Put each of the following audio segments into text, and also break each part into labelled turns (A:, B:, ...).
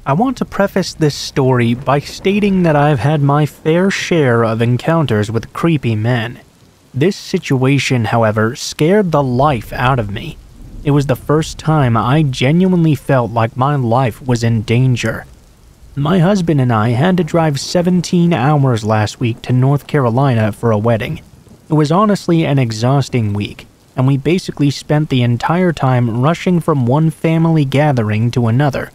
A: I want to preface this story by stating that I've had my fair share of encounters with creepy men. This situation, however, scared the life out of me. It was the first time I genuinely felt like my life was in danger. My husband and I had to drive 17 hours last week to North Carolina for a wedding. It was honestly an exhausting week, and we basically spent the entire time rushing from one family gathering to another.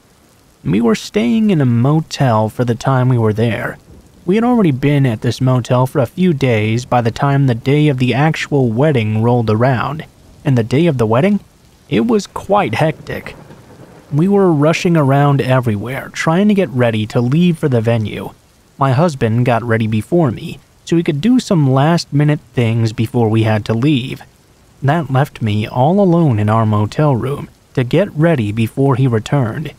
A: We were staying in a motel for the time we were there. We had already been at this motel for a few days by the time the day of the actual wedding rolled around, and the day of the wedding? It was quite hectic. We were rushing around everywhere, trying to get ready to leave for the venue. My husband got ready before me, so he could do some last-minute things before we had to leave. That left me all alone in our motel room to get ready before he returned.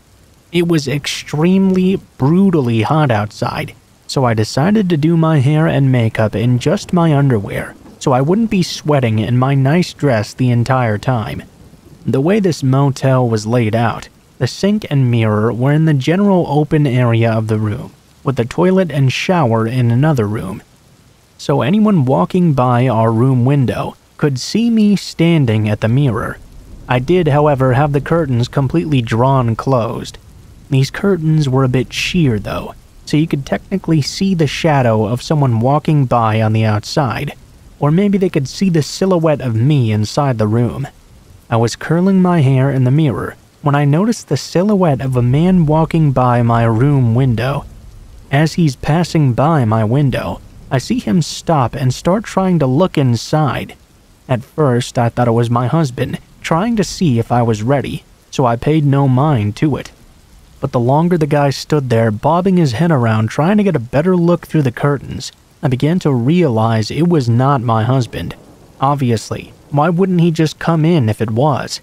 A: It was extremely, brutally hot outside, so I decided to do my hair and makeup in just my underwear, so I wouldn't be sweating in my nice dress the entire time. The way this motel was laid out, the sink and mirror were in the general open area of the room, with the toilet and shower in another room. So anyone walking by our room window could see me standing at the mirror. I did, however, have the curtains completely drawn closed. These curtains were a bit sheer though, so you could technically see the shadow of someone walking by on the outside, or maybe they could see the silhouette of me inside the room. I was curling my hair in the mirror when I noticed the silhouette of a man walking by my room window. As he's passing by my window, I see him stop and start trying to look inside. At first, I thought it was my husband, trying to see if I was ready, so I paid no mind to it. But the longer the guy stood there, bobbing his head around trying to get a better look through the curtains, I began to realize it was not my husband. Obviously, why wouldn't he just come in if it was?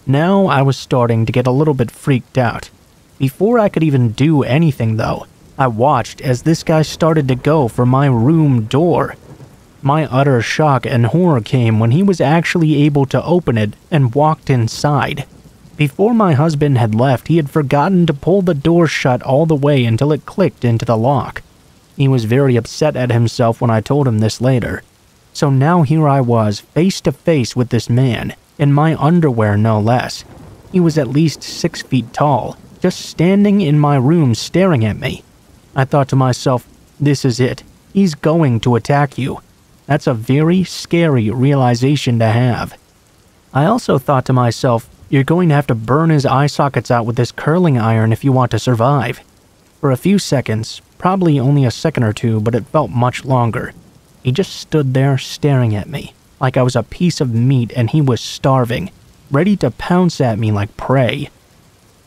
A: Now I was starting to get a little bit freaked out. Before I could even do anything though, I watched as this guy started to go for my room door. My utter shock and horror came when he was actually able to open it and walked inside. Before my husband had left, he had forgotten to pull the door shut all the way until it clicked into the lock. He was very upset at himself when I told him this later. So now here I was, face to face with this man, in my underwear no less. He was at least 6 feet tall, just standing in my room staring at me. I thought to myself, this is it. He's going to attack you. That's a very scary realization to have. I also thought to myself, you're going to have to burn his eye sockets out with this curling iron if you want to survive. For a few seconds, probably only a second or two, but it felt much longer, he just stood there staring at me, like I was a piece of meat and he was starving, ready to pounce at me like prey.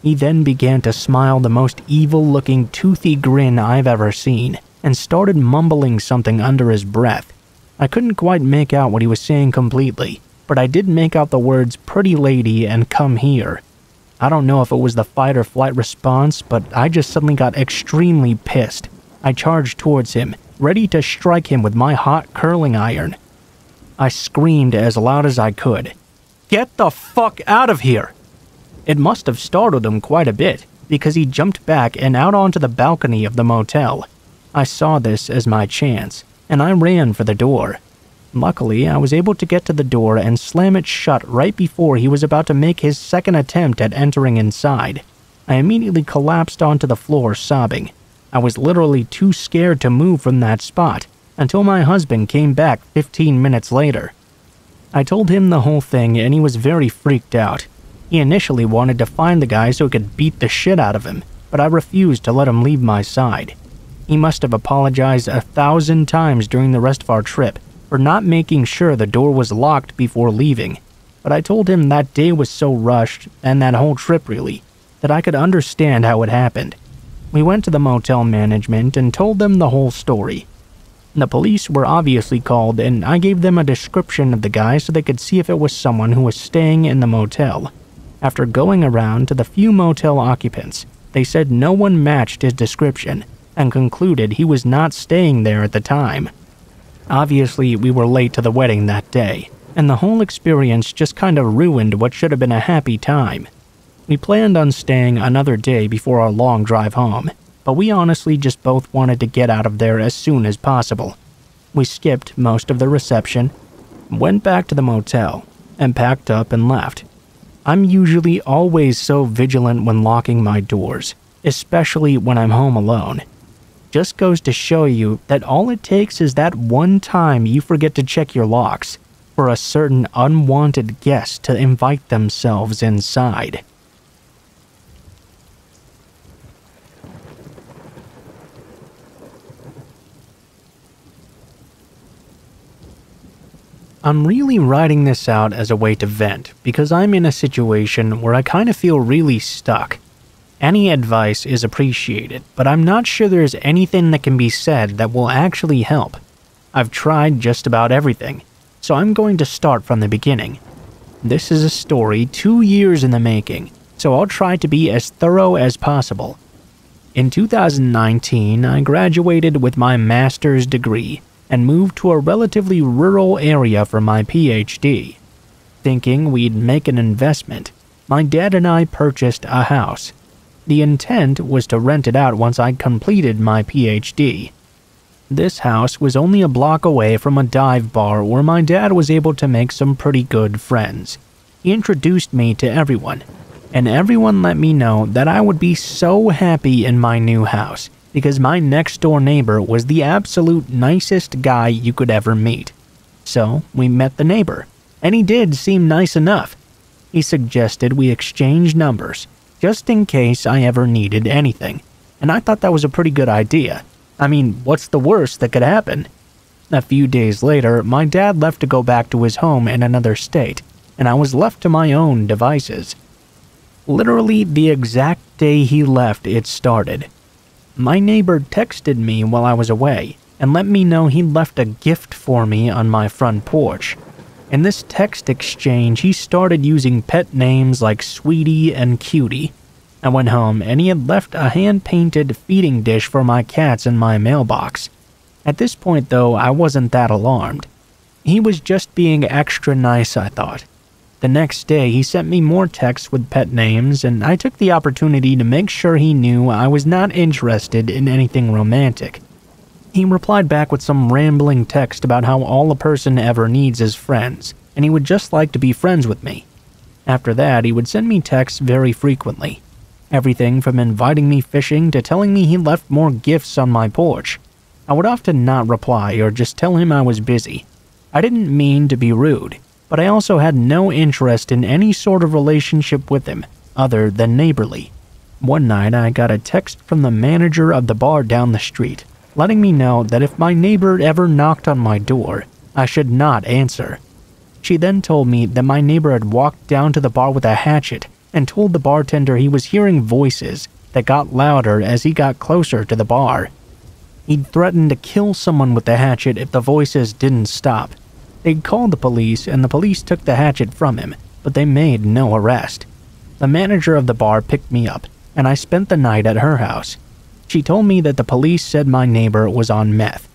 A: He then began to smile the most evil-looking, toothy grin I've ever seen, and started mumbling something under his breath. I couldn't quite make out what he was saying completely, but I did make out the words "pretty lady" and "come here." I don't know if it was the fight or flight response, but I just suddenly got extremely pissed. I charged towards him, ready to strike him with my hot curling iron. I screamed as loud as I could, "Get the fuck out of here!" It must have startled him quite a bit, because he jumped back and out onto the balcony of the motel. I saw this as my chance, and I ran for the door. Luckily, I was able to get to the door and slam it shut right before he was about to make his second attempt at entering inside. I immediately collapsed onto the floor sobbing. I was literally too scared to move from that spot until my husband came back 15 minutes later. I told him the whole thing and he was very freaked out. He initially wanted to find the guy so he could beat the shit out of him, but I refused to let him leave my side. He must have apologized 1,000 times during the rest of our trip for not making sure the door was locked before leaving, but I told him that day was so rushed, and that whole trip really, that I could understand how it happened. We went to the motel management and told them the whole story. The police were obviously called, and I gave them a description of the guy so they could see if it was someone who was staying in the motel. After going around to the few motel occupants, they said no one matched his description, and concluded he was not staying there at the time. Obviously, we were late to the wedding that day, and the whole experience just kind of ruined what should have been a happy time. We planned on staying another day before our long drive home, but we honestly just both wanted to get out of there as soon as possible. We skipped most of the reception, went back to the motel, and packed up and left. I'm usually always so vigilant when locking my doors, especially when I'm home alone. Just goes to show you that all it takes is that one time you forget to check your locks for a certain unwanted guest to invite themselves inside. I'm really writing this out as a way to vent because I'm in a situation where I kind of feel really stuck. Any advice is appreciated, but I'm not sure there's anything that can be said that will actually help. I've tried just about everything, so I'm going to start from the beginning. This is a story 2 years in the making, so I'll try to be as thorough as possible. In 2019, I graduated with my master's degree and moved to a relatively rural area for my PhD. Thinking we'd make an investment, my dad and I purchased a house. The intent was to rent it out once I'd completed my PhD. This house was only a block away from a dive bar where my dad was able to make some pretty good friends. He introduced me to everyone, and everyone let me know that I would be so happy in my new house because my next-door neighbor was the absolute nicest guy you could ever meet. So, we met the neighbor, and he did seem nice enough. He suggested we exchange numbers, just in case I ever needed anything, and I thought that was a pretty good idea. I mean, what's the worst that could happen? A few days later, my dad left to go back to his home in another state, and I was left to my own devices. Literally the exact day he left, it started. My neighbor texted me while I was away and let me know he left a gift for me on my front porch. In this text exchange, he started using pet names like Sweetie and Cutie. I went home and he had left a hand-painted feeding dish for my cats in my mailbox. At this point though, I wasn't that alarmed. He was just being extra nice, I thought. The next day, he sent me more texts with pet names, and I took the opportunity to make sure he knew I was not interested in anything romantic. He replied back with some rambling text about how all a person ever needs is friends, and he would just like to be friends with me. After that, he would send me texts very frequently. Everything from inviting me fishing to telling me he left more gifts on my porch. I would often not reply or just tell him I was busy. I didn't mean to be rude, but I also had no interest in any sort of relationship with him, other than neighborly. One night I got a text from the manager of the bar down the street, letting me know that if my neighbor ever knocked on my door, I should not answer. She then told me that my neighbor had walked down to the bar with a hatchet and told the bartender he was hearing voices that got louder as he got closer to the bar. He'd threatened to kill someone with the hatchet if the voices didn't stop. They'd called the police, and the police took the hatchet from him, but they made no arrest. The manager of the bar picked me up, and I spent the night at her house. She told me that the police said my neighbor was on meth.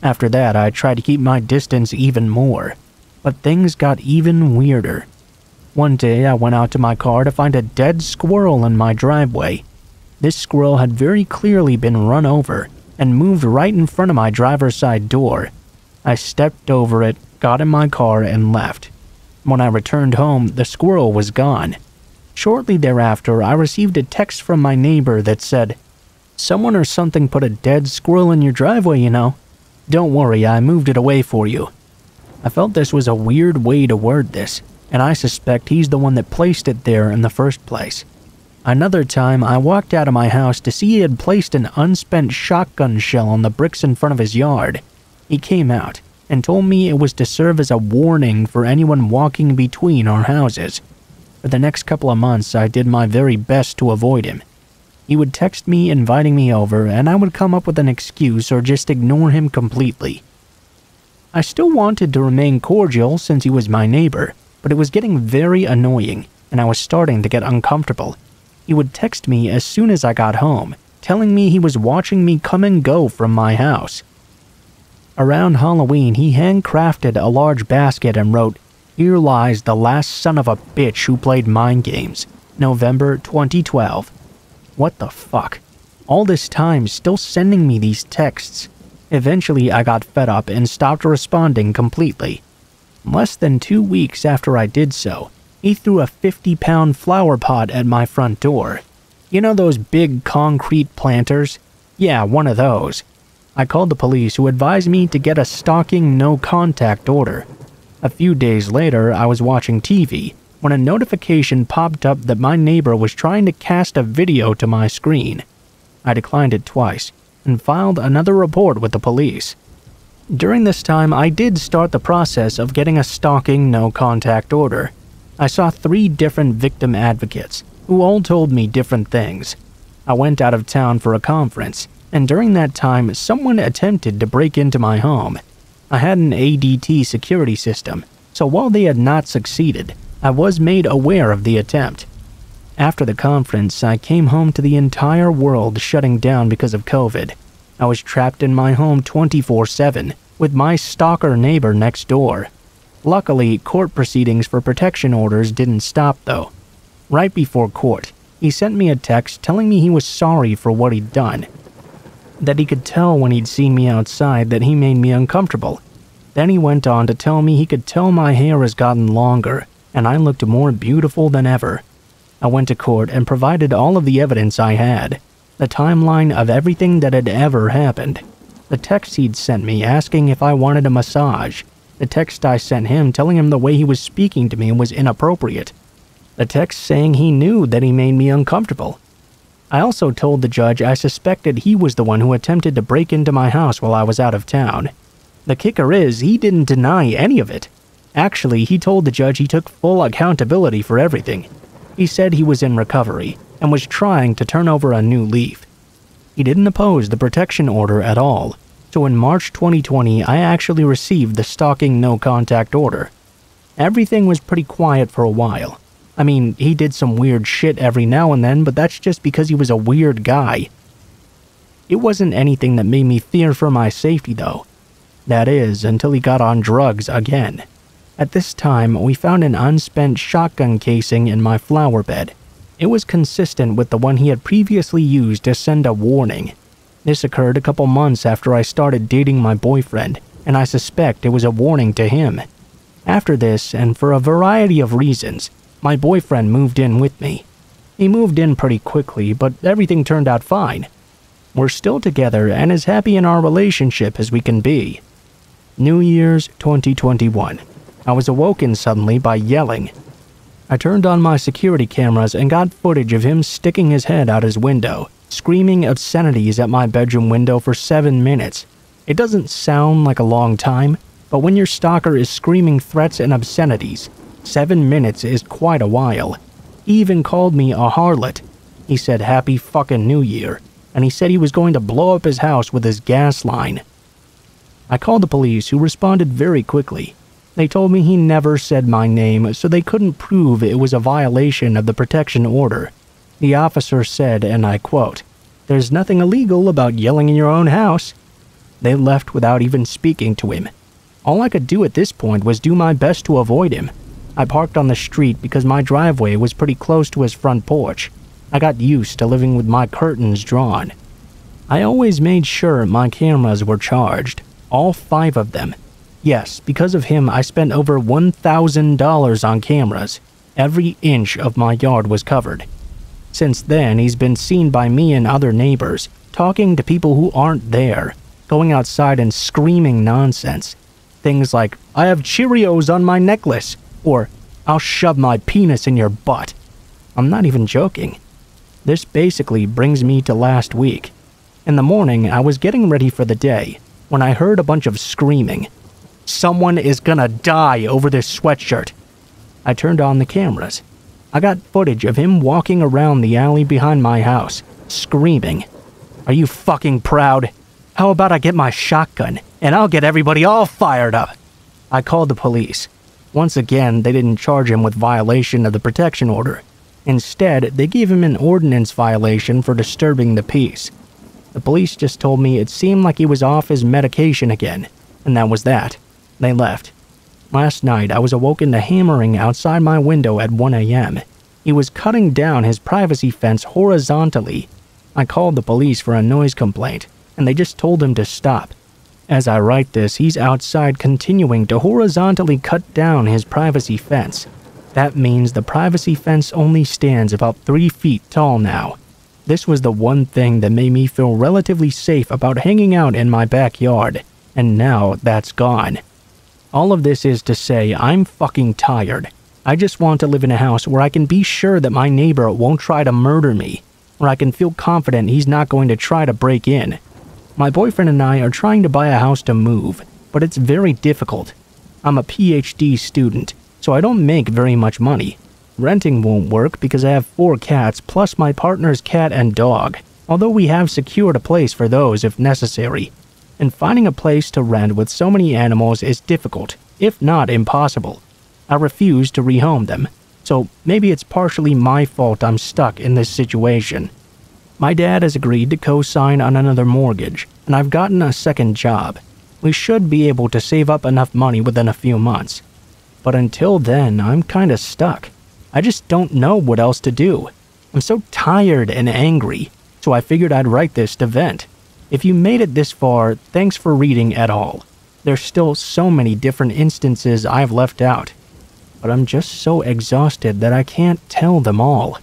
A: After that, I tried to keep my distance even more, but things got even weirder. One day, I went out to my car to find a dead squirrel in my driveway. This squirrel had very clearly been run over and moved right in front of my driver's side door. I stepped over it, got in my car, and left. When I returned home, the squirrel was gone. Shortly thereafter, I received a text from my neighbor that said, "Someone or something put a dead squirrel in your driveway, you know. Don't worry, I moved it away for you." I felt this was a weird way to word this, and I suspect he's the one that placed it there in the first place. Another time, I walked out of my house to see he had placed an unspent shotgun shell on the bricks in front of his yard. He came out and told me it was to serve as a warning for anyone walking between our houses. For the next couple of months, I did my very best to avoid him. He would text me inviting me over, and I would come up with an excuse or just ignore him completely. I still wanted to remain cordial since he was my neighbor, but it was getting very annoying, and I was starting to get uncomfortable. He would text me as soon as I got home, telling me he was watching me come and go from my house. Around Halloween, he handcrafted a large basket and wrote, "Here lies the last son of a bitch who played mind games. November 2012. What the fuck? All this time still sending me these texts. Eventually I got fed up and stopped responding completely. Less than 2 weeks after I did so, he threw a 50-pound flower pot at my front door. You know those big concrete planters? Yeah, one of those. I called the police, who advised me to get a stalking no-contact order. A few days later, I was watching TV when a notification popped up that my neighbor was trying to cast a video to my screen. I declined it twice and filed another report with the police. During this time, I did start the process of getting a stalking no-contact order. I saw 3 different victim advocates, who all told me different things. I went out of town for a conference, and during that time, someone attempted to break into my home. I had an ADT security system, so while they had not succeeded, I was made aware of the attempt. After the conference, I came home to the entire world shutting down because of COVID. I was trapped in my home 24/7, with my stalker neighbor next door. Luckily, court proceedings for protection orders didn't stop though. Right before court, he sent me a text telling me he was sorry for what he'd done. That he could tell when he'd seen me outside that he made me uncomfortable. Then he went on to tell me he could tell my hair has gotten longer, and I looked more beautiful than ever. I went to court and provided all of the evidence I had. The timeline of everything that had ever happened. The text he'd sent me asking if I wanted a massage. The text I sent him telling him the way he was speaking to me was inappropriate. The text saying he knew that he made me uncomfortable. I also told the judge I suspected he was the one who attempted to break into my house while I was out of town. The kicker is, he didn't deny any of it. Actually, he told the judge he took full accountability for everything. He said he was in recovery and was trying to turn over a new leaf. He didn't oppose the protection order at all, so in March 2020 I actually received the stalking no-contact order. Everything was pretty quiet for a while. I mean, he did some weird shit every now and then, but that's just because he was a weird guy. It wasn't anything that made me fear for my safety though. That is, until he got on drugs again. At this time, we found an unspent shotgun casing in my flower bed. It was consistent with the one he had previously used to send a warning. This occurred a couple months after I started dating my boyfriend, and I suspect it was a warning to him. After this, and for a variety of reasons, my boyfriend moved in with me. He moved in pretty quickly, but everything turned out fine. We're still together and as happy in our relationship as we can be. New Year's 2021. I was awoken suddenly by yelling. I turned on my security cameras and got footage of him sticking his head out his window, screaming obscenities at my bedroom window for 7 minutes. It doesn't sound like a long time, but when your stalker is screaming threats and obscenities, 7 minutes is quite a while. He even called me a harlot. He said happy fucking New Year, and he said he was going to blow up his house with his gas line. I called the police, who responded very quickly. They told me he never said my name, so they couldn't prove it was a violation of the protection order. The officer said, and I quote, "There's nothing illegal about yelling in your own house." They left without even speaking to him. All I could do at this point was do my best to avoid him. I parked on the street because my driveway was pretty close to his front porch. I got used to living with my curtains drawn. I always made sure my cameras were charged, all 5 of them. Yes, because of him I spent over $1,000 on cameras. Every inch of my yard was covered. Since then, he's been seen by me and other neighbors, talking to people who aren't there, going outside and screaming nonsense. Things like, "I have Cheerios on my necklace," or "I'll shove my penis in your butt." I'm not even joking. This basically brings me to last week. In the morning, I was getting ready for the day when I heard a bunch of screaming. "Someone is gonna die over this sweatshirt." I turned on the cameras. I got footage of him walking around the alley behind my house, screaming. "Are you fucking proud? How about I get my shotgun and I'll get everybody all fired up?" I called the police. Once again, they didn't charge him with violation of the protection order. Instead, they gave him an ordinance violation for disturbing the peace. The police just told me it seemed like he was off his medication again, and that was that. They left. Last night, I was awoken to hammering outside my window at 1 a.m. He was cutting down his privacy fence horizontally. I called the police for a noise complaint, and they just told him to stop. As I write this, he's outside continuing to horizontally cut down his privacy fence. That means the privacy fence only stands about 3 feet tall now. This was the one thing that made me feel relatively safe about hanging out in my backyard, and now that's gone. All of this is to say I'm fucking tired. I just want to live in a house where I can be sure that my neighbor won't try to murder me, where I can feel confident he's not going to try to break in. My boyfriend and I are trying to buy a house to move, but it's very difficult. I'm a PhD student, so I don't make very much money. Renting won't work because I have 4 cats plus my partner's cat and dog, although we have secured a place for those if necessary. And finding a place to rent with so many animals is difficult, if not impossible. I refuse to rehome them, so maybe it's partially my fault I'm stuck in this situation. My dad has agreed to co-sign on another mortgage, and I've gotten a second job. We should be able to save up enough money within a few months. But until then, I'm kinda stuck. I just don't know what else to do. I'm so tired and angry, so I figured I'd write this to vent. If you made it this far, thanks for reading at all. There's still so many different instances I've left out, but I'm just so exhausted that I can't tell them all.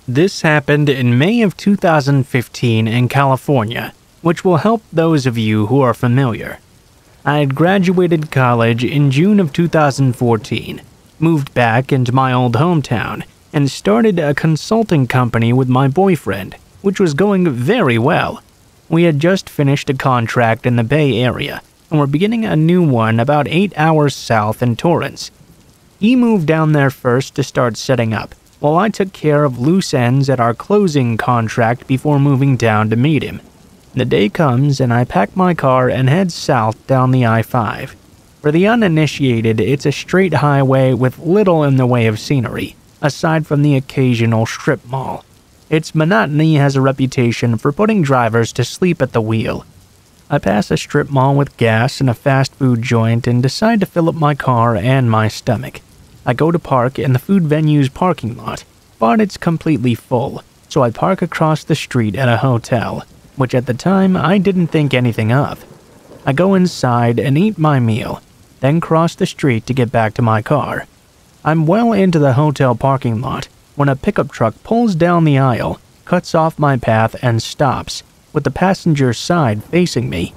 A: This happened in May of 2015 in California, which will help those of you who are familiar. I had graduated college in June of 2014, moved back into my old hometown, and started a consulting company with my boyfriend, which was going very well. We had just finished a contract in the Bay Area, and were beginning a new one about 8 hours south in Torrance. He moved down there first to start setting up, while I took care of loose ends at our closing contract before moving down to meet him. The day comes and I pack my car and head south down the I-5. For the uninitiated, it's a straight highway with little in the way of scenery, aside from the occasional strip mall. Its monotony has a reputation for putting drivers to sleep at the wheel. I pass a strip mall with gas and a fast food joint and decide to fill up my car and my stomach. I go to park in the food venue's parking lot, but it's completely full, so I park across the street at a hotel, which at the time I didn't think anything of. I go inside and eat my meal, then cross the street to get back to my car. I'm well into the hotel parking lot when a pickup truck pulls down the aisle, cuts off my path, and stops, with the passenger side facing me.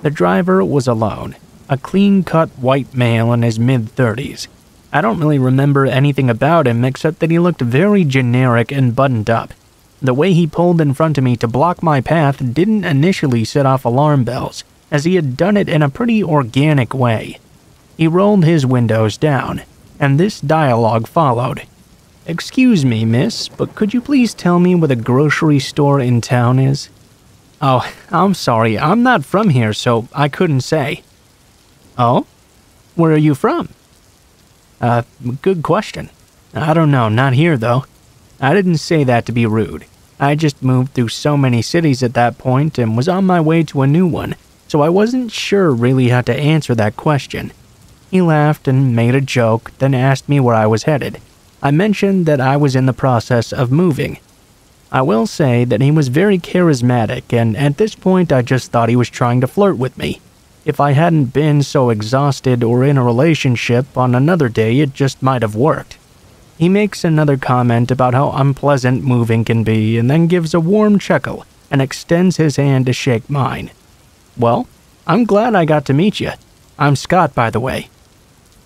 A: The driver was alone, a clean-cut white male in his mid-30s. I don't really remember anything about him except that he looked very generic and buttoned up. The way he pulled in front of me to block my path didn't initially set off alarm bells, as he had done it in a pretty organic way. He rolled his windows down, and this dialogue followed. "Excuse me, miss, but could you please tell me where the grocery store in town is?" "Oh, I'm sorry, I'm not from here, so I couldn't say." "Oh? Where are you from?" Good question. I don't know, not here though. I didn't say that to be rude. I just moved through so many cities at that point and was on my way to a new one, so I wasn't sure really how to answer that question. He laughed and made a joke, then asked me where I was headed. I mentioned that I was in the process of moving. I will say that he was very charismatic, and at this point I just thought he was trying to flirt with me. If I hadn't been so exhausted or in a relationship on another day, it just might have worked. He makes another comment about how unpleasant moving can be and then gives a warm chuckle and extends his hand to shake mine. "Well, I'm glad I got to meet you. I'm Scott, by the way."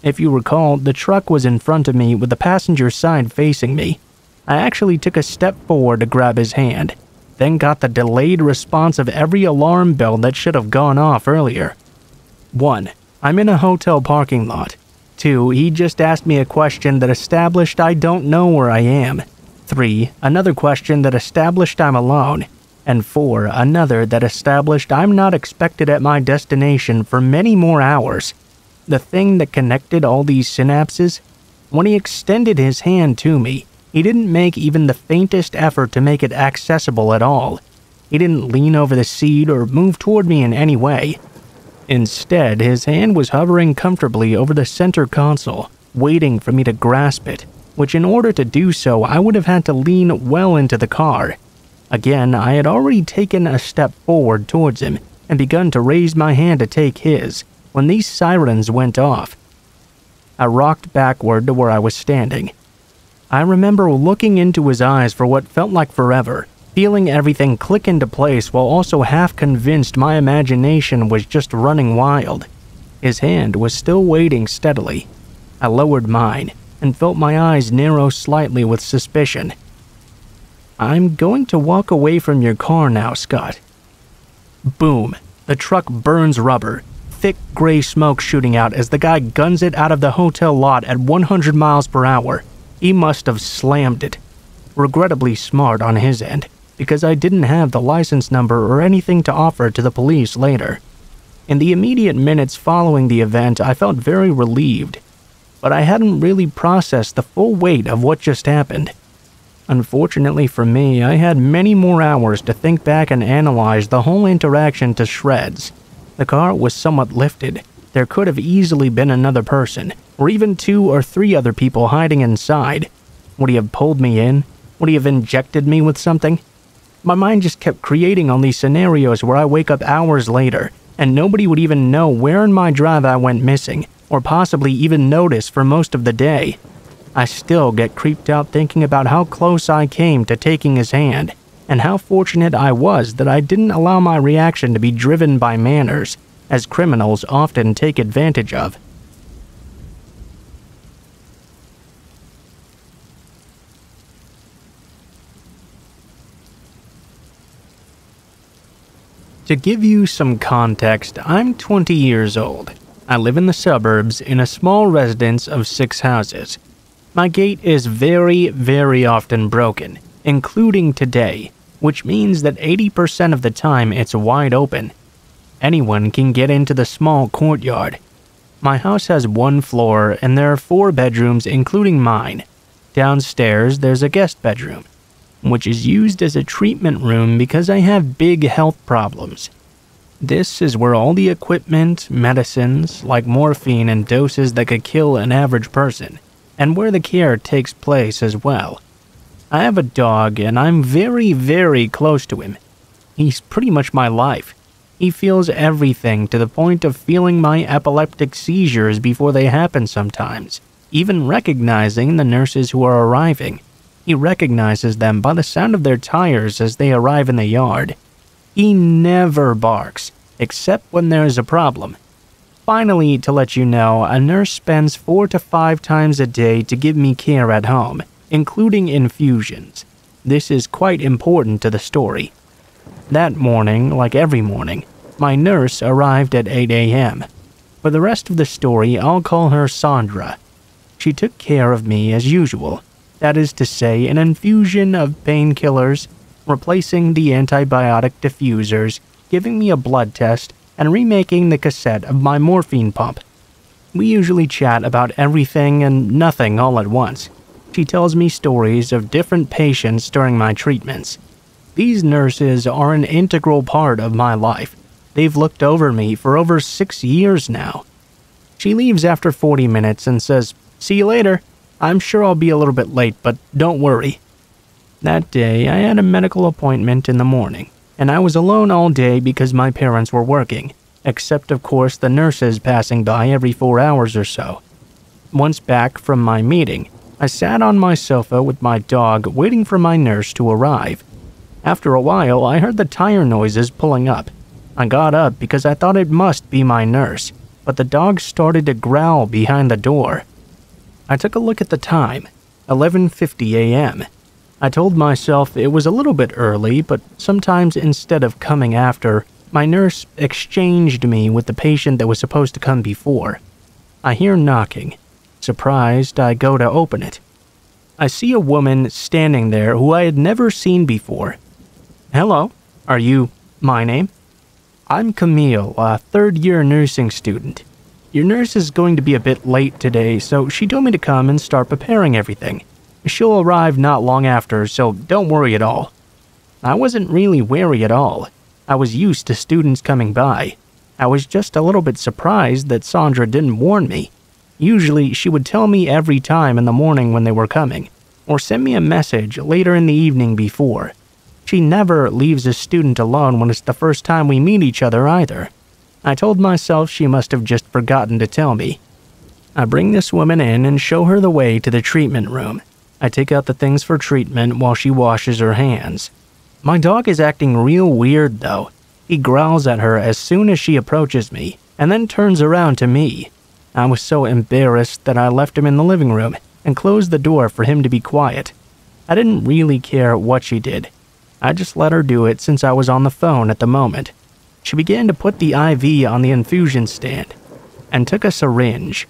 A: If you recall, the truck was in front of me with the passenger side facing me. I actually took a step forward to grab his hand, then got the delayed response of every alarm bell that should have gone off earlier. 1. I'm in a hotel parking lot. 2. He just asked me a question that established I don't know where I am. 3. Another question that established I'm alone. And 4. Another that established I'm not expected at my destination for many more hours. The thing that connected all these synapses? When he extended his hand to me, he didn't make even the faintest effort to make it accessible at all. He didn't lean over the seat or move toward me in any way. Instead, his hand was hovering comfortably over the center console, waiting for me to grasp it, which in order to do so, I would have had to lean well into the car. Again, I had already taken a step forward towards him and begun to raise my hand to take his when these sirens went off. I rocked backward to where I was standing. I remember looking into his eyes for what felt like forever, feeling everything click into place while also half convinced my imagination was just running wild. His hand was still waiting steadily. I lowered mine and felt my eyes narrow slightly with suspicion. "I'm going to walk away from your car now, Scott." Boom. The truck burns rubber, thick gray smoke shooting out as the guy guns it out of the hotel lot at 100 miles per hour. He must have slammed it. Regrettably smart on his end, because I didn't have the license number or anything to offer to the police later. In the immediate minutes following the event, I felt very relieved, but I hadn't really processed the full weight of what just happened. Unfortunately for me, I had many more hours to think back and analyze the whole interaction to shreds. The car was somewhat lifted. There could have easily been another person, or even 2 or 3 other people hiding inside. Would he have pulled me in? Would he have injected me with something? My mind just kept creating on these scenarios where I wake up hours later, and nobody would even know where in my drive I went missing, or possibly even notice for most of the day. I still get creeped out thinking about how close I came to taking his hand, and how fortunate I was that I didn't allow my reaction to be driven by manners, as criminals often take advantage of. To give you some context, I'm 20 years old. I live in the suburbs in a small residence of 6 houses. My gate is very, very often broken, including today, which means that 80% of the time it's wide open. Anyone can get into the small courtyard. My house has 1 floor and there are 4 bedrooms including mine. Downstairs there's a guest bedroom, which is used as a treatment room because I have big health problems. This is where all the equipment, medicines, like morphine and doses that could kill an average person, and where the care takes place as well. I have a dog and I'm very, very close to him. He's pretty much my life. He feels everything to the point of feeling my epileptic seizures before they happen sometimes, even recognizing the nurses who are arriving. He recognizes them by the sound of their tires as they arrive in the yard. He never barks, except when there is a problem. Finally, to let you know, a nurse spends 4 to 5 times a day to give me care at home, including infusions. This is quite important to the story. That morning, like every morning, my nurse arrived at 8 a.m. For the rest of the story, I'll call her Sandra. She took care of me as usual. That is to say, an infusion of painkillers, replacing the antibiotic diffusers, giving me a blood test, and remaking the cassette of my morphine pump. We usually chat about everything and nothing all at once. She tells me stories of different patients during my treatments. These nurses are an integral part of my life. They've looked over me for over 6 years now. She leaves after 40 minutes and says, "See you later. I'm sure I'll be a little bit late, but don't worry." That day, I had a medical appointment in the morning, and I was alone all day because my parents were working, except of course the nurses passing by every 4 hours or so. Once back from my meeting, I sat on my sofa with my dog waiting for my nurse to arrive. After a while, I heard the tire noises pulling up. I got up because I thought it must be my nurse, but the dog started to growl behind the door. I took a look at the time, 11:50 a.m. I told myself it was a little bit early, but sometimes instead of coming after, my nurse exchanged me with the patient that was supposed to come before. I hear knocking. Surprised, I go to open it. I see a woman standing there who I had never seen before. "Hello, are you my name?" "I'm Camille, a third-year nursing student. Your nurse is going to be a bit late today, so she told me to come and start preparing everything. She'll arrive not long after, so don't worry at all." I wasn't really wary at all. I was used to students coming by. I was just a little bit surprised that Sandra didn't warn me. Usually, she would tell me every time in the morning when they were coming, or send me a message later in the evening before. She never leaves a student alone when it's the first time we meet each other either. I told myself she must have just forgotten to tell me. I bring this woman in and show her the way to the treatment room. I take out the things for treatment while she washes her hands. My dog is acting real weird though. He growls at her as soon as she approaches me, and then turns around to me. I was so embarrassed that I left him in the living room and closed the door for him to be quiet. I didn't really care what she did. I just let her do it since I was on the phone at the moment. She began to put the IV on the infusion stand and took a syringe.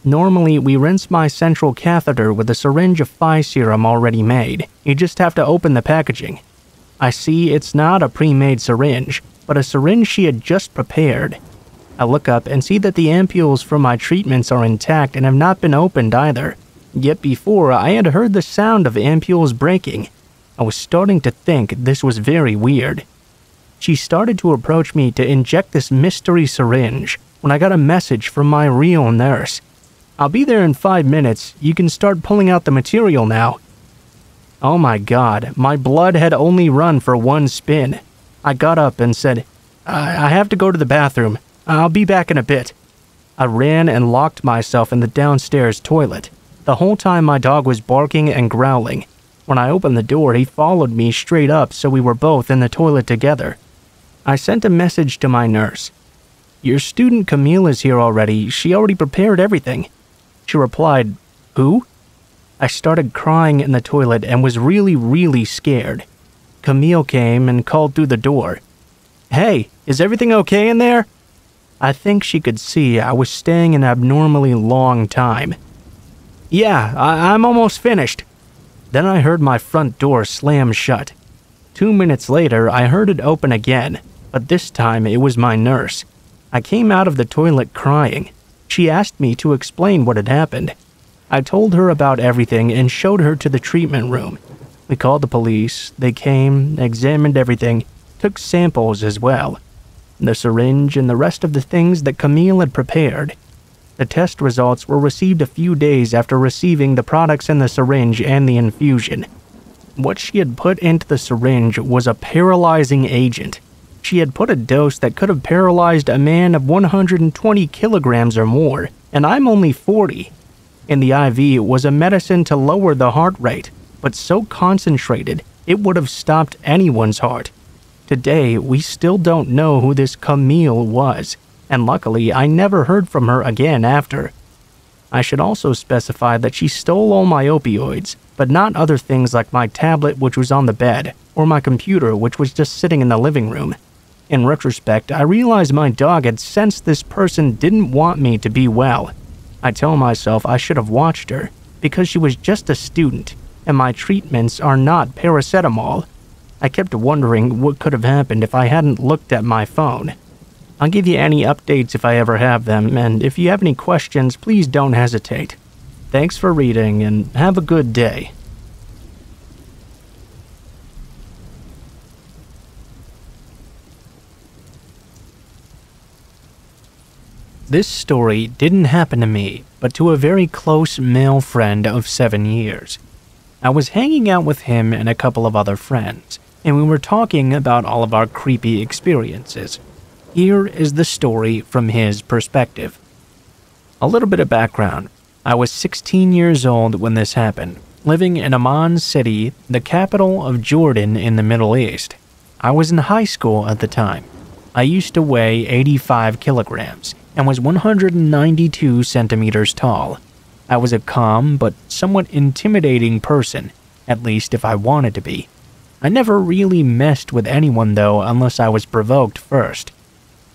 A: Normally, we rinse my central catheter with a syringe of phi serum already made. You just have to open the packaging. I see it's not a pre-made syringe, but a syringe she had just prepared. I look up and see that the ampules from my treatments are intact and have not been opened either. Yet before, I had heard the sound of ampules breaking. I was starting to think this was very weird. She started to approach me to inject this mystery syringe when I got a message from my real nurse. "I'll be there in 5 minutes. You can start pulling out the material now." Oh my god, my blood had only run for one spin. I got up and said, I have to go to the bathroom. I'll be back in a bit." I ran and locked myself in the downstairs toilet. The whole time my dog was barking and growling. When I opened the door, he followed me straight up, so we were both in the toilet together. I sent a message to my nurse. "Your student Camille is here already. She already prepared everything." She replied, "Who?" I started crying in the toilet and was really scared. Camille came and called through the door. "Hey, is everything okay in there?" I think she could see I was staying an abnormally long time. "Yeah, I'm almost finished." Then I heard my front door slam shut. 2 minutes later, I heard it open again, but this time it was my nurse. I came out of the toilet crying. She asked me to explain what had happened. I told her about everything and showed her to the treatment room. We called the police. They came, examined everything, took samples as well. The syringe and the rest of the things that Camille had prepared. The test results were received a few days after receiving the products in the syringe and the infusion. What she had put into the syringe was a paralyzing agent. She had put a dose that could have paralyzed a man of 120 kilograms or more, and I'm only 40. In the IV was a medicine to lower the heart rate, but so concentrated it would have stopped anyone's heart. Today, we still don't know who this Camille was, and luckily I never heard from her again after. I should also specify that she stole all my opioids, but not other things like my tablet which was on the bed, or my computer which was just sitting in the living room. In retrospect, I realized my dog had sensed this person didn't want me to be well. I tell myself I should have watched her, because she was just a student, and my treatments are not paracetamol. I kept wondering what could have happened if I hadn't looked at my phone. I'll give you any updates if I ever have them, and if you have any questions, please don't hesitate. Thanks for reading, and have a good day. This story didn't happen to me, but to a very close male friend of 7 years. I was hanging out with him and a couple of other friends, and we were talking about all of our creepy experiences. Here is the story from his perspective. A little bit of background. I was 16 years old when this happened, living in Amman City, the capital of Jordan in the Middle East. I was in high school at the time. I used to weigh 85 kilograms and was 192 centimeters tall. I was a calm but somewhat intimidating person, at least if I wanted to be. I never really messed with anyone though unless I was provoked first.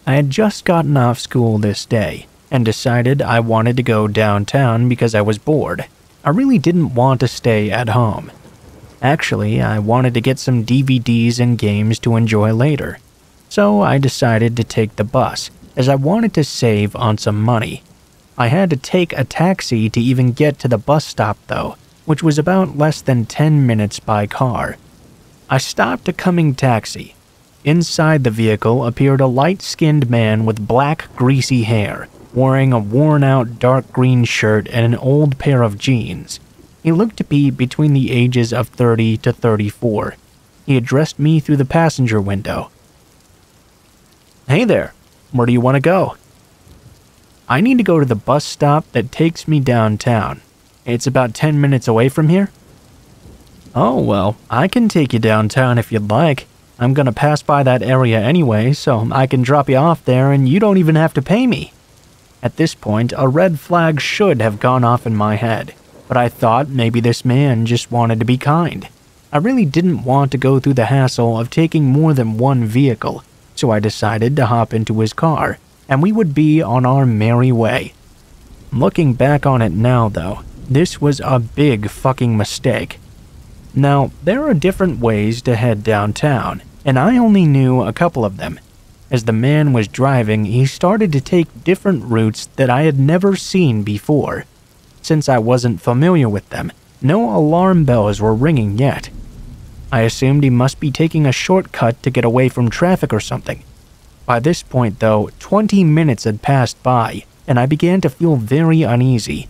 A: I had just gotten off school this day and decided I wanted to go downtown because I was bored. I really didn't want to stay at home. Actually, I wanted to get some DVDs and games to enjoy later. So I decided to take the bus, as I wanted to save on some money. I had to take a taxi to even get to the bus stop though, which was about less than 10 minutes by car. I stopped a coming taxi. Inside the vehicle appeared a light-skinned man with black, greasy hair, wearing a worn-out dark green shirt and an old pair of jeans. He looked to be between the ages of 30 to 34. He addressed me through the passenger window. "Hey there, where do you want to go?" "I need to go to the bus stop that takes me downtown. It's about 10 minutes away from here." "Oh, well, I can take you downtown if you'd like. I'm gonna pass by that area anyway, so I can drop you off there and you don't even have to pay me." At this point, a red flag should have gone off in my head, but I thought maybe this man just wanted to be kind. I really didn't want to go through the hassle of taking more than one vehicle, so I decided to hop into his car, and we would be on our merry way. Looking back on it now, though, this was a big fucking mistake. Now, there are different ways to head downtown, and I only knew a couple of them. As the man was driving, he started to take different routes that I had never seen before. Since I wasn't familiar with them, no alarm bells were ringing yet. I assumed he must be taking a shortcut to get away from traffic or something. By this point, though, 20 minutes had passed by, and I began to feel very uneasy.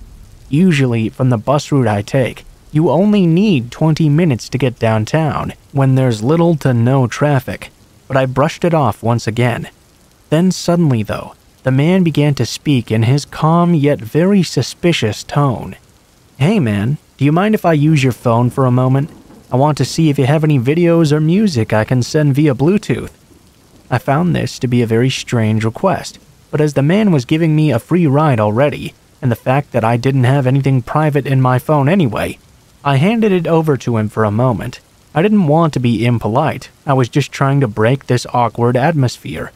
A: Usually, from the bus route I take, you only need 20 minutes to get downtown when there's little to no traffic, but I brushed it off once again. Then suddenly, though, the man began to speak in his calm yet very suspicious tone. "Hey man, do you mind if I use your phone for a moment? I want to see if you have any videos or music I can send via Bluetooth." I found this to be a very strange request, but as the man was giving me a free ride already, and the fact that I didn't have anything private in my phone anyway, I handed it over to him for a moment. I didn't want to be impolite, I was just trying to break this awkward atmosphere.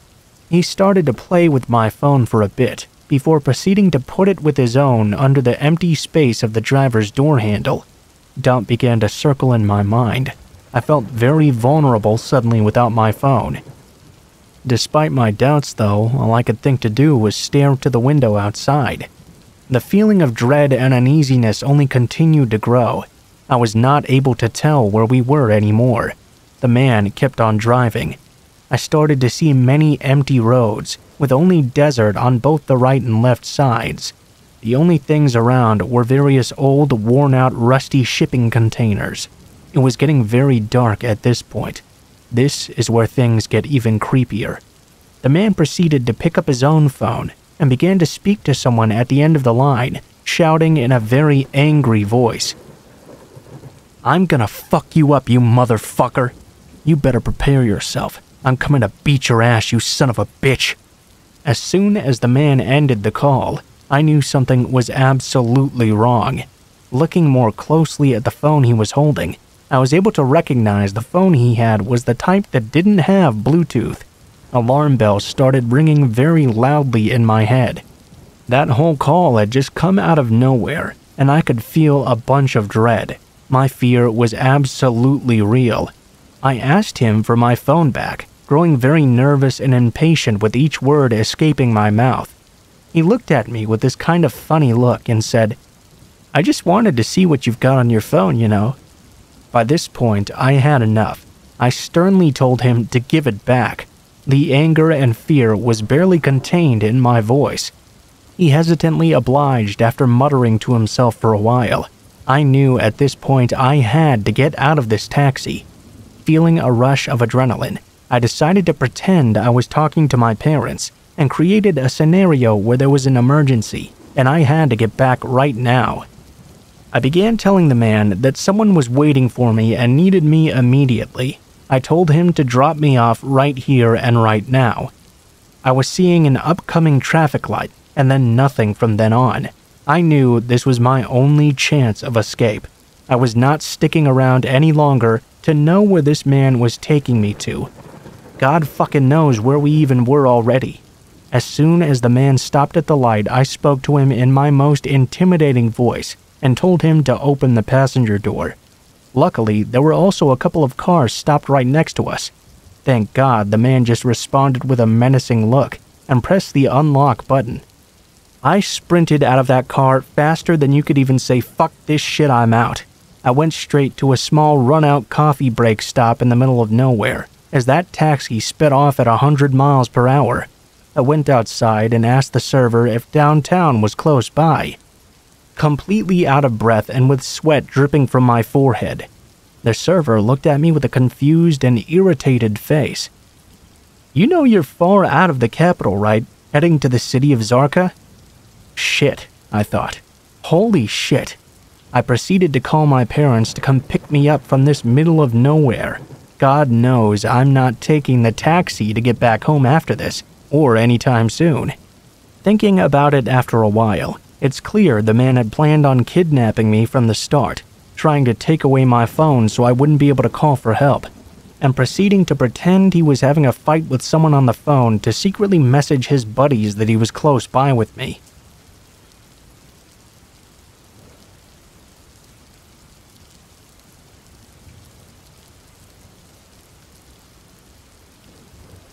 A: He started to play with my phone for a bit, before proceeding to put it with his own under the empty space of the driver's door handle. Doubt began to circle in my mind. I felt very vulnerable suddenly without my phone. Despite my doubts, though, all I could think to do was stare to the window outside. The feeling of dread and uneasiness only continued to grow. I was not able to tell where we were anymore. The man kept on driving. I started to see many empty roads, with only desert on both the right and left sides. The only things around were various old, worn-out, rusty shipping containers. It was getting very dark at this point. This is where things get even creepier. The man proceeded to pick up his own phone and began to speak to someone at the end of the line, shouting in a very angry voice. "I'm gonna fuck you up, you motherfucker. You better prepare yourself. I'm coming to beat your ass, you son of a bitch." As soon as the man ended the call, I knew something was absolutely wrong. Looking more closely at the phone he was holding, I was able to recognize the phone he had was the type that didn't have Bluetooth. Alarm bells started ringing very loudly in my head. That whole call had just come out of nowhere, and I could feel a bunch of dread. My fear was absolutely real. I asked him for my phone back, growing very nervous and impatient with each word escaping my mouth. He looked at me with this kind of funny look and said, "I just wanted to see what you've got on your phone, you know." By this point, I had enough. I sternly told him to give it back. The anger and fear was barely contained in my voice. He hesitantly obliged after muttering to himself for a while. I knew at this point I had to get out of this taxi. Feeling a rush of adrenaline, I decided to pretend I was talking to my parents and created a scenario where there was an emergency and I had to get back right now. I began telling the man that someone was waiting for me and needed me immediately. I told him to drop me off right here and right now. I was seeing an upcoming traffic light and then nothing from then on. I knew this was my only chance of escape. I was not sticking around any longer to know where this man was taking me to. God fucking knows where we even were already. As soon as the man stopped at the light, I spoke to him in my most intimidating voice and told him to open the passenger door. Luckily, there were also a couple of cars stopped right next to us. Thank God the man just responded with a menacing look and pressed the unlock button. I sprinted out of that car faster than you could even say, "Fuck this shit, I'm out." I went straight to a small run-out coffee break stop in the middle of nowhere, as that taxi sped off at 100 miles per hour. I went outside and asked the server if downtown was close by. Completely out of breath and with sweat dripping from my forehead, the server looked at me with a confused and irritated face. "You know you're far out of the capital, right? Heading to the city of Zarka?" Shit, I thought. Holy shit. I proceeded to call my parents to come pick me up from this middle of nowhere. God knows I'm not taking the taxi to get back home after this, or anytime soon. Thinking about it after a while, it's clear the man had planned on kidnapping me from the start, trying to take away my phone so I wouldn't be able to call for help, and proceeding to pretend he was having a fight with someone on the phone to secretly message his buddies that he was close by with me.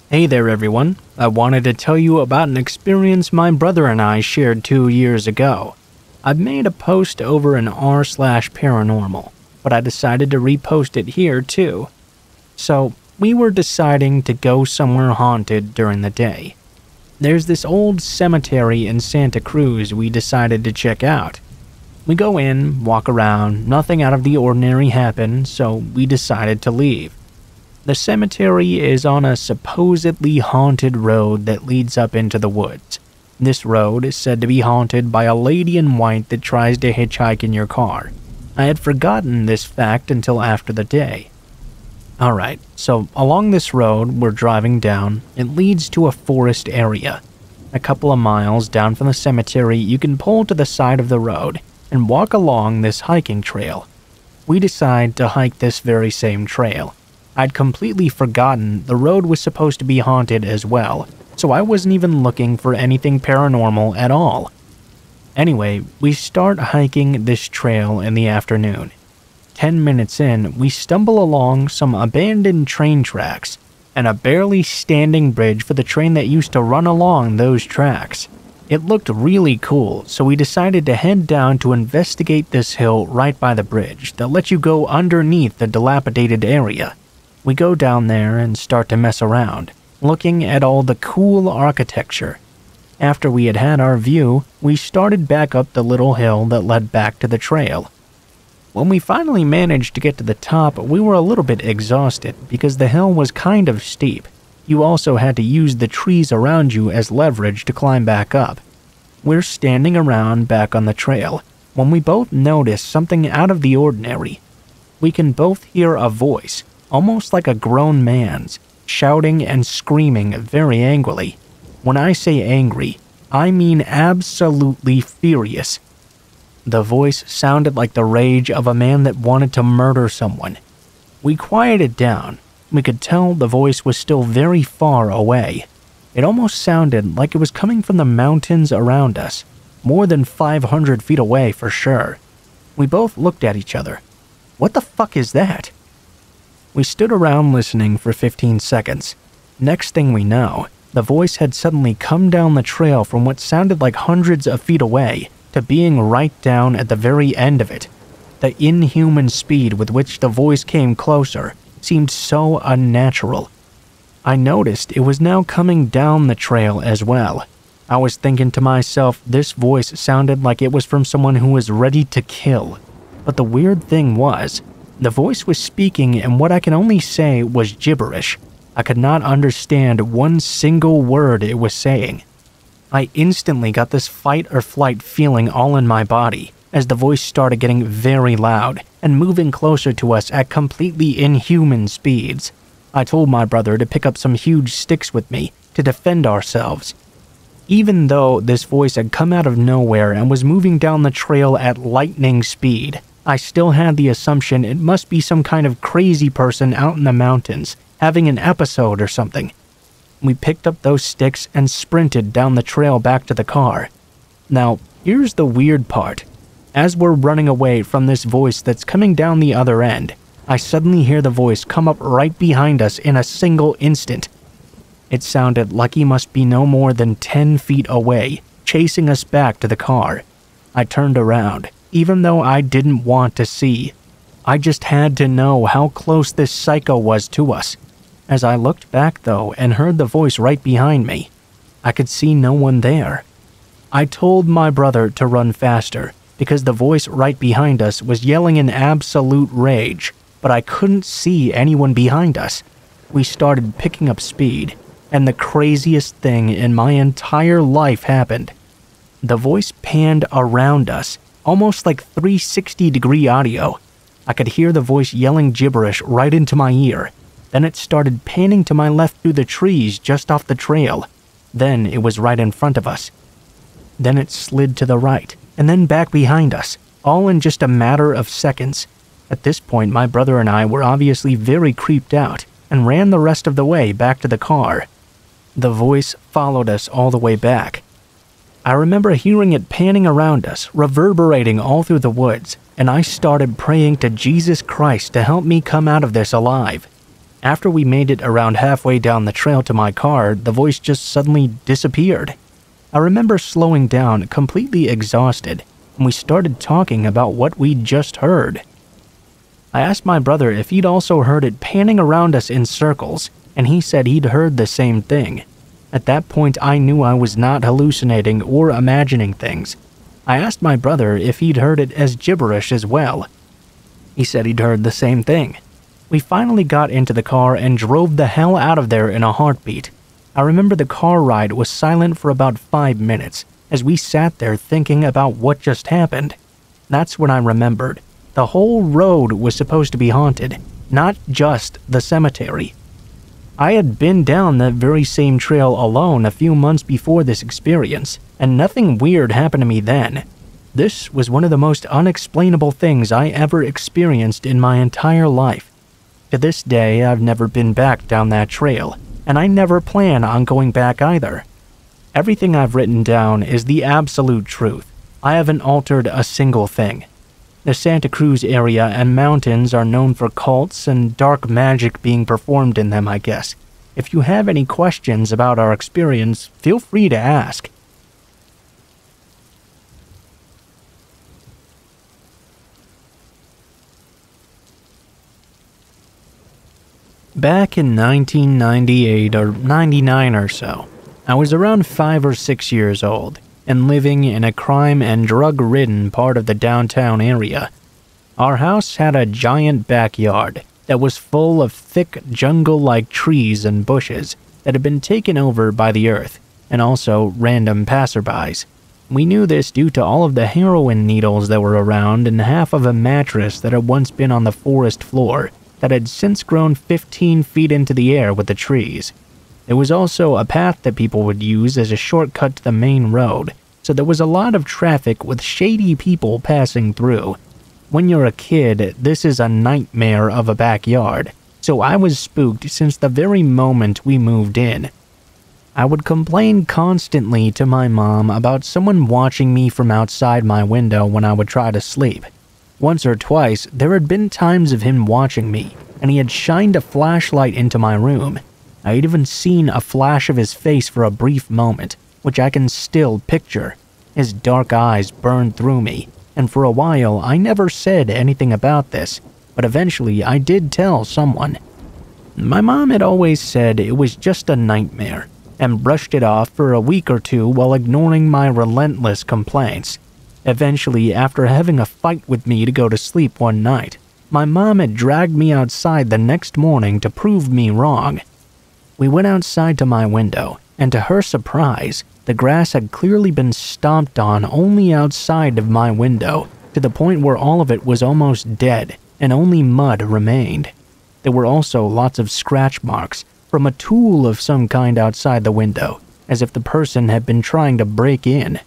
A: Hey there everyone, I wanted to tell you about an experience my brother and I shared 2 years ago. I've made a post over in r/paranormal, but I decided to repost it here too. So, we were deciding to go somewhere haunted during the day. There's this old cemetery in Santa Cruz we decided to check out. We go in, walk around, nothing out of the ordinary happened, so we decided to leave. The cemetery is on a supposedly haunted road that leads up into the woods. This road is said to be haunted by a lady in white that tries to hitchhike in your car. I had forgotten this fact until after the day. Alright, so along this road we're driving down, it leads to a forest area. A couple of miles down from the cemetery, you can pull to the side of the road and walk along this hiking trail. We decide to hike this very same trail. I'd completely forgotten the road was supposed to be haunted as well, so I wasn't even looking for anything paranormal at all. Anyway, we start hiking this trail in the afternoon. 10 minutes in, we stumble along some abandoned train tracks and a barely standing bridge for the train that used to run along those tracks. It looked really cool, so we decided to head down to investigate this hill right by the bridge that lets you go underneath the dilapidated area. We go down there and start to mess around, looking at all the cool architecture. After we had had our view, we started back up the little hill that led back to the trail. When we finally managed to get to the top, we were a little bit exhausted because the hill was kind of steep. You also had to use the trees around you as leverage to climb back up. We're standing around back on the trail when we both notice something out of the ordinary. We can both hear a voice, almost like a grown man's, shouting and screaming very angrily. When I say angry, I mean absolutely furious. The voice sounded like the rage of a man that wanted to murder someone. We quieted down. We could tell the voice was still very far away. It almost sounded like it was coming from the mountains around us, more than 500 feet away for sure. We both looked at each other. What the fuck is that? We stood around listening for 15 seconds. Next thing we know, the voice had suddenly come down the trail from what sounded like hundreds of feet away to being right down at the very end of it. The inhuman speed with which the voice came closer seemed so unnatural. I noticed it was now coming down the trail as well. I was thinking to myself, this voice sounded like it was from someone who was ready to kill. But the weird thing was, the voice was speaking in what I can only say was gibberish. I could not understand one single word it was saying. I instantly got this fight or flight feeling all in my body as the voice started getting very loud and moving closer to us at completely inhuman speeds. I told my brother to pick up some huge sticks with me to defend ourselves. Even though this voice had come out of nowhere and was moving down the trail at lightning speed, I still had the assumption it must be some kind of crazy person out in the mountains, having an episode or something. We picked up those sticks and sprinted down the trail back to the car. Now, here's the weird part. As we're running away from this voice that's coming down the other end, I suddenly hear the voice come up right behind us in a single instant. It sounded like he must be no more than 10 feet away, chasing us back to the car. I turned around, even though I didn't want to see. I just had to know how close this psycho was to us. As I looked back though and heard the voice right behind me, I could see no one there. I told my brother to run faster because the voice right behind us was yelling in absolute rage, but I couldn't see anyone behind us. We started picking up speed, and the craziest thing in my entire life happened. The voice panned around us, almost like 360-degree audio. I could hear the voice yelling gibberish right into my ear. Then it started panning to my left through the trees just off the trail. Then it was right in front of us. Then it slid to the right, and then back behind us, all in just a matter of seconds. At this point, my brother and I were obviously very creeped out and ran the rest of the way back to the car. The voice followed us all the way back. I remember hearing it panning around us, reverberating all through the woods, and I started praying to Jesus Christ to help me come out of this alive. After we made it around halfway down the trail to my car, the voice just suddenly disappeared. I remember slowing down, completely exhausted, and we started talking about what we'd just heard. I asked my brother if he'd also heard it panning around us in circles, and he said he'd heard the same thing. At that point, I knew I was not hallucinating or imagining things. I asked my brother if he'd heard it as gibberish as well. He said he'd heard the same thing. We finally got into the car and drove the hell out of there in a heartbeat. I remember the car ride was silent for about 5 minutes as we sat there thinking about what just happened. That's when I remembered. The whole road was supposed to be haunted, not just the cemetery. I had been down that very same trail alone a few months before this experience, and nothing weird happened to me then. This was one of the most unexplainable things I ever experienced in my entire life. To this day, I've never been back down that trail, and I never plan on going back either. Everything I've written down is the absolute truth. I haven't altered a single thing. The Santa Cruz area and mountains are known for cults and dark magic being performed in them, I guess. If you have any questions about our experience, feel free to ask. Back in 1998 or 99 or so, I was around 5 or 6 years old and living in a crime and drug-ridden part of the downtown area. Our house had a giant backyard that was full of thick jungle-like trees and bushes that had been taken over by the earth, and also random passerbys. We knew this due to all of the heroin needles that were around and half of a mattress that had once been on the forest floor that had since grown 15 feet into the air with the trees. There was also a path that people would use as a shortcut to the main road, so there was a lot of traffic with shady people passing through. When you're a kid, this is a nightmare of a backyard, so I was spooked since the very moment we moved in. I would complain constantly to my mom about someone watching me from outside my window when I would try to sleep. Once or twice, there had been times of him watching me, and he had shined a flashlight into my room. I had even seen a flash of his face for a brief moment, which I can still picture. His dark eyes burned through me, and for a while I never said anything about this, but eventually I did tell someone. My mom had always said it was just a nightmare, and brushed it off for a week or two while ignoring my relentless complaints. Eventually, after having a fight with me to go to sleep one night, my mom had dragged me outside the next morning to prove me wrong. We went outside to my window, and to her surprise, the grass had clearly been stomped on only outside of my window, to the point where all of it was almost dead, and only mud remained. There were also lots of scratch marks from a tool of some kind outside the window, as if the person had been trying to break in.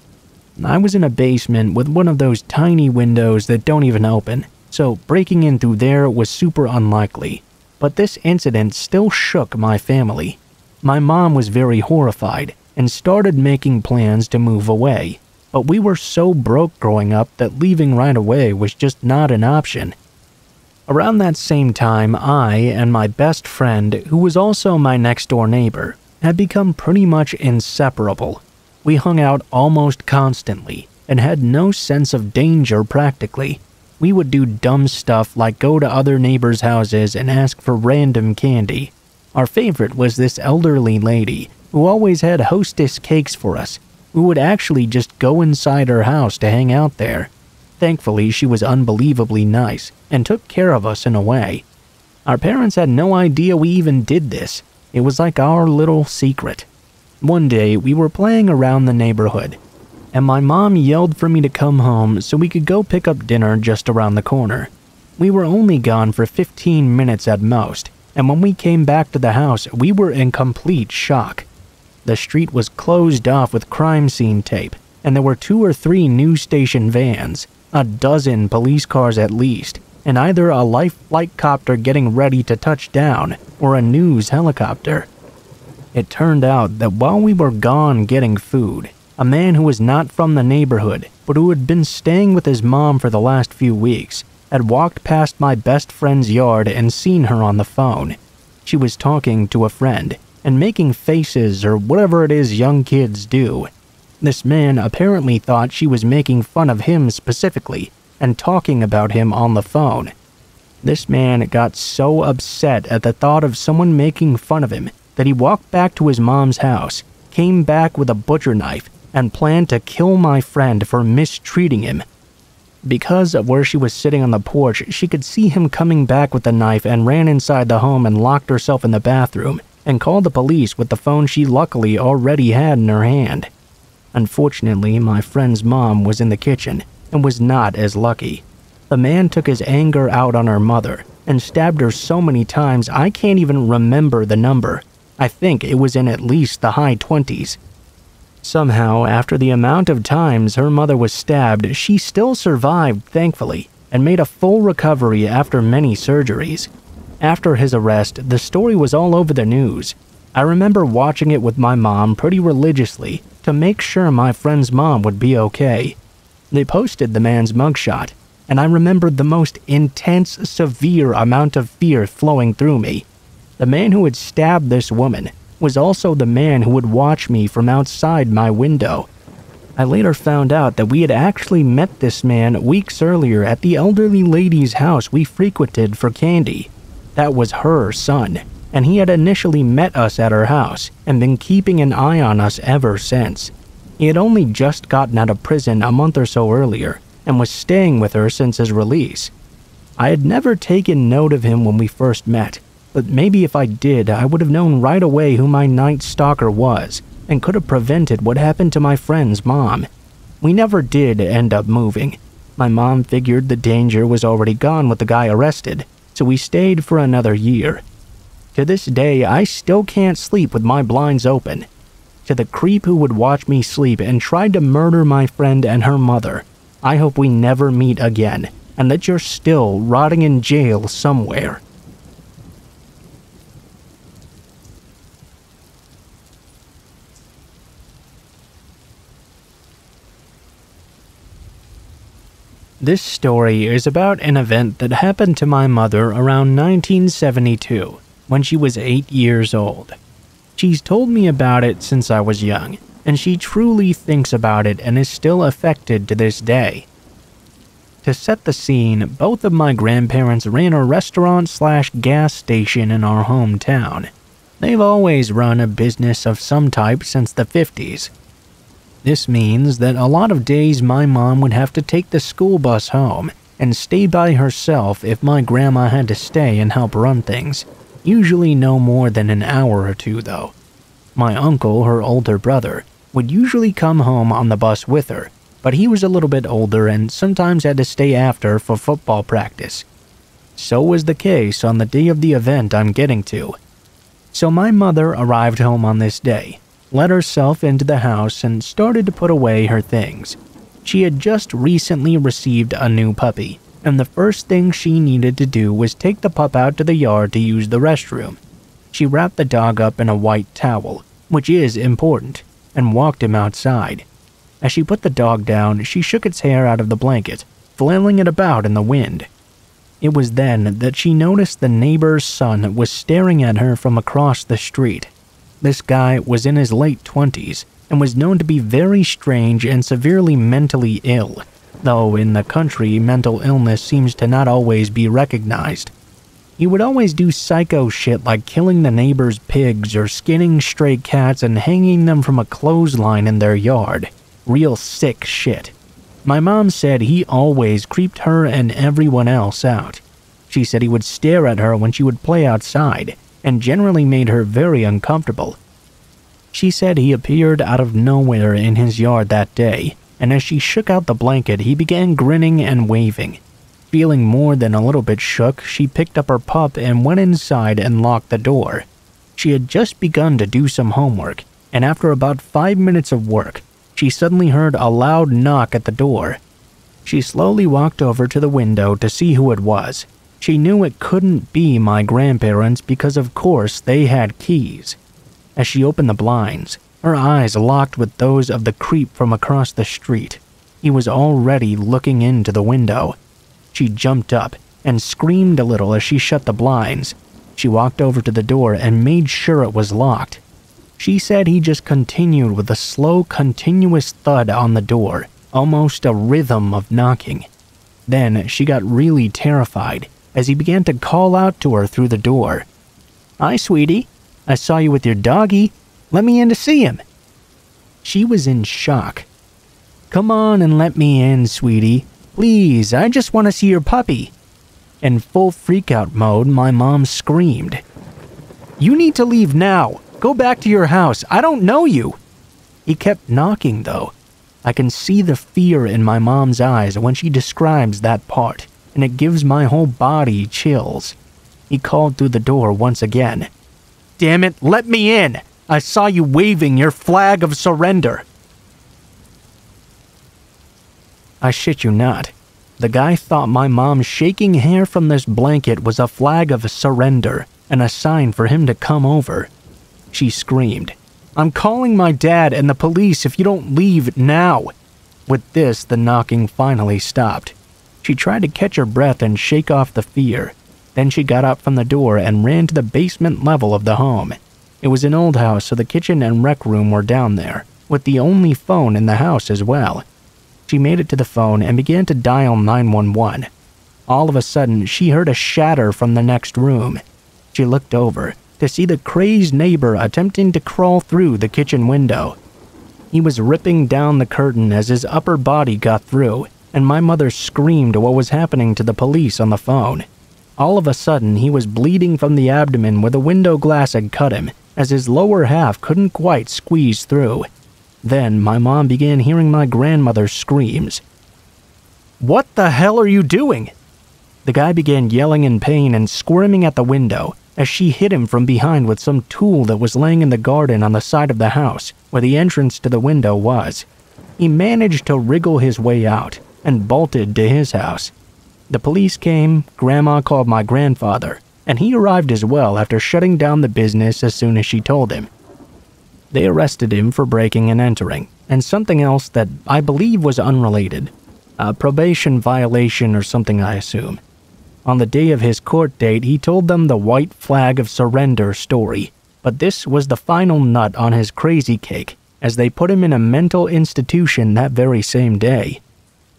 A: I was in a basement with one of those tiny windows that don't even open, so breaking in through there was super unlikely. But this incident still shook my family. My mom was very horrified and started making plans to move away, but we were so broke growing up that leaving right away was just not an option. Around that same time, I and my best friend, who was also my next-door neighbor, had become pretty much inseparable. We hung out almost constantly and had no sense of danger practically. We would do dumb stuff like go to other neighbors' houses and ask for random candy. Our favorite was this elderly lady who always had hostess cakes for us. We would actually just go inside her house to hang out there. Thankfully, she was unbelievably nice and took care of us in a way. Our parents had no idea we even did this. It was like our little secret. One day, we were playing around the neighborhood, and my mom yelled for me to come home so we could go pick up dinner just around the corner. We were only gone for 15 minutes at most, and when we came back to the house, we were in complete shock. The street was closed off with crime scene tape, and there were 2 or 3 news station vans, a dozen police cars at least, and either a life flight copter getting ready to touch down or a news helicopter. It turned out that while we were gone getting food, a man who was not from the neighborhood but who had been staying with his mom for the last few weeks had walked past my best friend's yard and seen her on the phone. She was talking to a friend and making faces or whatever it is young kids do. This man apparently thought she was making fun of him specifically and talking about him on the phone. This man got so upset at the thought of someone making fun of him that he walked back to his mom's house, came back with a butcher knife, and planned to kill my friend for mistreating him. Because of where she was sitting on the porch, she could see him coming back with the knife and ran inside the home and locked herself in the bathroom and called the police with the phone she luckily already had in her hand. Unfortunately, my friend's mom was in the kitchen and was not as lucky. The man took his anger out on her mother and stabbed her so many times I can't even remember the number. I think it was in at least the high 20s. Somehow, after the amount of times her mother was stabbed, she still survived, thankfully, and made a full recovery after many surgeries. After his arrest, the story was all over the news. I remember watching it with my mom pretty religiously to make sure my friend's mom would be okay. They posted the man's mugshot, and I remembered the most intense, severe amount of fear flowing through me. The man who had stabbed this woman was also the man who would watch me from outside my window. I later found out that we had actually met this man weeks earlier at the elderly lady's house we frequented for candy. That was her son, and he had initially met us at her house and been keeping an eye on us ever since. He had only just gotten out of prison a month or so earlier and was staying with her since his release. I had never taken note of him when we first met, but maybe if I did, I would have known right away who my night stalker was and could have prevented what happened to my friend's mom. We never did end up moving. My mom figured the danger was already gone with the guy arrested, so we stayed for another year. To this day, I still can't sleep with my blinds open. To the creep who would watch me sleep and tried to murder my friend and her mother, I hope we never meet again and that you're still rotting in jail somewhere. This story is about an event that happened to my mother around 1972, when she was 8 years old. She's told me about it since I was young, and she truly thinks about it and is still affected to this day. To set the scene, both of my grandparents ran a restaurant/gas station in our hometown. They've always run a business of some type since the 50s. This means that a lot of days my mom would have to take the school bus home and stay by herself if my grandma had to stay and help run things. Usually no more than an hour or two though. My uncle, her older brother, would usually come home on the bus with her, but he was a little bit older and sometimes had to stay after for football practice. So was the case on the day of the event I'm getting to. So my mother arrived home on this day, let herself into the house and started to put away her things. She had just recently received a new puppy, and the first thing she needed to do was take the pup out to the yard to use the restroom. She wrapped the dog up in a white towel, which is important, and walked him outside. As she put the dog down, she shook its hair out of the blanket, flailing it about in the wind. It was then that she noticed the neighbor's son was staring at her from across the street. This guy was in his late 20s and was known to be very strange and severely mentally ill. though in the country, mental illness seems to not always be recognized. He would always do psycho shit like killing the neighbor's pigs or skinning stray cats and hanging them from a clothesline in their yard. Real sick shit. My mom said he always creeped her and everyone else out. She said he would stare at her when she would play outside, and generally made her very uncomfortable. She said he appeared out of nowhere in his yard that day, and as she shook out the blanket, he began grinning and waving. Feeling more than a little bit shook, she picked up her pup and went inside and locked the door. She had just begun to do some homework, and after about 5 minutes of work, she suddenly heard a loud knock at the door. She slowly walked over to the window to see who it was. She knew it couldn't be my grandparents because of course they had keys. As she opened the blinds, her eyes locked with those of the creep from across the street. He was already looking into the window. She jumped up and screamed a little as she shut the blinds. She walked over to the door and made sure it was locked. She said he just continued with a slow, continuous thud on the door, almost a rhythm of knocking. Then she got really terrified as he began to call out to her through the door. "Hi, sweetie. I saw you with your doggy. Let me in to see him." She was in shock. "Come on and let me in, sweetie. Please, I just want to see your puppy." In full freakout mode, my mom screamed, "You need to leave now. Go back to your house. I don't know you." He kept knocking, though. I can see the fear in my mom's eyes when she describes that part, and it gives my whole body chills. He called through the door once again. "Damn it, let me in! I saw you waving your flag of surrender." I shit you not. The guy thought my mom shaking hair from this blanket was a flag of surrender and a sign for him to come over. She screamed, "I'm calling my dad and the police if you don't leave now." With this, the knocking finally stopped. She tried to catch her breath and shake off the fear. Then she got up from the door and ran to the basement level of the home. It was an old house, so the kitchen and rec room were down there, with the only phone in the house as well. She made it to the phone and began to dial 911. All of a sudden, she heard a shatter from the next room. She looked over to see the crazed neighbor attempting to crawl through the kitchen window. He was ripping down the curtain as his upper body got through, and my mother screamed what was happening to the police on the phone. All of a sudden, he was bleeding from the abdomen where the window glass had cut him, as his lower half couldn't quite squeeze through. Then my mom began hearing my grandmother's screams. "What the hell are you doing?" The guy began yelling in pain and squirming at the window as she hit him from behind with some tool that was laying in the garden on the side of the house where the entrance to the window was. He managed to wriggle his way out and bolted to his house. The police came, Grandma called my grandfather, and he arrived as well after shutting down the business as soon as she told him. They arrested him for breaking and entering, and something else that I believe was unrelated. A probation violation or something, I assume. On the day of his court date, he told them the white flag of surrender story, but this was the final nut on his crazy cake, as they put him in a mental institution that very same day.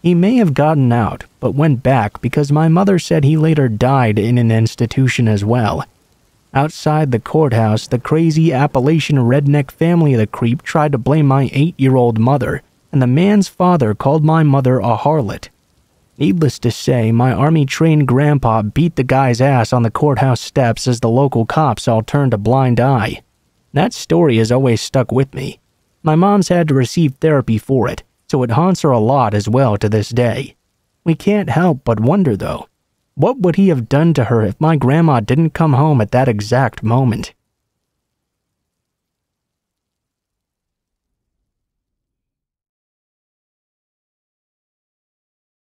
A: He may have gotten out, but went back because my mother said he later died in an institution as well. Outside the courthouse, the crazy Appalachian redneck family of the creep tried to blame my 8-year-old mother, and the man's father called my mother a harlot. Needless to say, my army-trained grandpa beat the guy's ass on the courthouse steps as the local cops all turned a blind eye. That story has always stuck with me. My mom's had to receive therapy for it, so it haunts her a lot as well to this day. We can't help but wonder though, what would he have done to her if my grandma didn't come home at that exact moment?